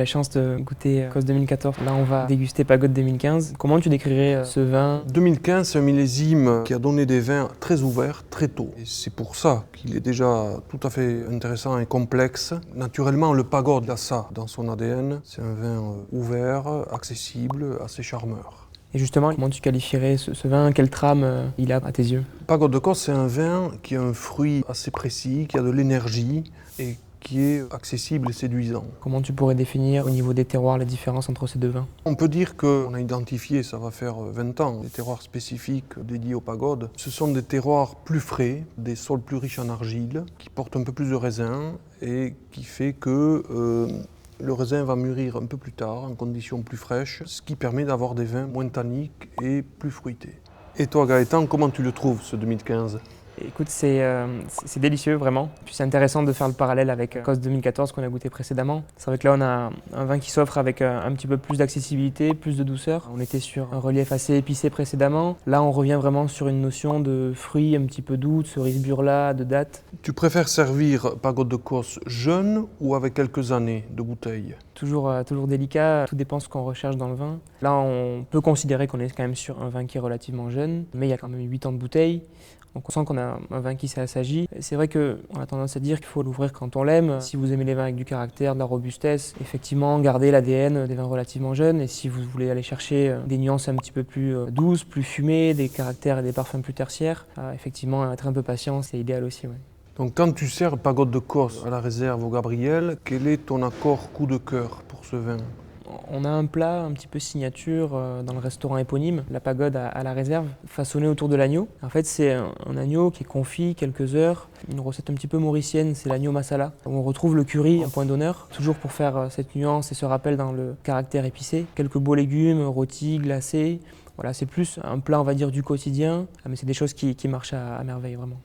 la chance de goûter Cos 2014. Là, on va déguster Pagode 2015. Comment tu décrirais ce vin? 2015, c'est un millésime qui a donné des vins très ouverts, très tôt. Et c'est pour ça qu'il est déjà tout à fait intéressant et complexe. Naturellement, le Pagode a ça dans son ADN. C'est un vin ouvert, accessible, assez charmeur. Et justement, comment tu qualifierais ce vin? Quelle trame il a à tes yeux? Pagode de Cos, c'est un vin qui a un fruit assez précis, qui a de l'énergie et qui est accessible et séduisant. Comment tu pourrais définir au niveau des terroirs la différence entre ces deux vins? On peut dire qu'on a identifié, ça va faire 20 ans, des terroirs spécifiques dédiés au Pagode. Ce sont des terroirs plus frais, des sols plus riches en argile, qui portent un peu plus de raisin et qui fait que le raisin va mûrir un peu plus tard, en conditions plus fraîches, ce qui permet d'avoir des vins moins tanniques et plus fruités. Et toi Gaëtan, comment tu le trouves ce 2015 ? Écoute, c'est délicieux vraiment. Puis c'est intéressant de faire le parallèle avec Cos 2014 qu'on a goûté précédemment. C'est vrai que là on a un vin qui s'offre avec un petit peu plus d'accessibilité, plus de douceur. On était sur un relief assez épicé précédemment. Là on revient vraiment sur une notion de fruits un petit peu doux, de cerises burla, de dattes. Tu préfères servir Pagode de Cos jeune ou avec quelques années de bouteille ? Toujours délicat, tout dépend de ce qu'on recherche dans le vin. Là on peut considérer qu'on est quand même sur un vin qui est relativement jeune, mais il y a quand même 8 ans de bouteille. Donc on sent qu'on a un vin qui s'est assagi. C'est vrai qu'on a tendance à dire qu'il faut l'ouvrir quand on l'aime. Si vous aimez les vins avec du caractère, de la robustesse, effectivement, gardez l'ADN des vins relativement jeunes. Et si vous voulez aller chercher des nuances un petit peu plus douces, plus fumées, des caractères et des parfums plus tertiaires, effectivement, être un peu patient, c'est idéal aussi. Ouais. Donc quand tu sers Pagode de Cos à la réserve au Gabriel, quel est ton accord coup de cœur pour ce vin ? On a un plat un petit peu signature dans le restaurant éponyme, la Pagode à la réserve, façonné autour de l'agneau. En fait, c'est un agneau qui est confit quelques heures, une recette un petit peu mauricienne, c'est l'agneau masala, où on retrouve le curry en point d'honneur, toujours pour faire cette nuance et ce rappel dans le caractère épicé. Quelques beaux légumes, rôtis, glacés. Voilà, c'est plus un plat, on va dire, du quotidien, mais c'est des choses qui marchent à merveille, vraiment.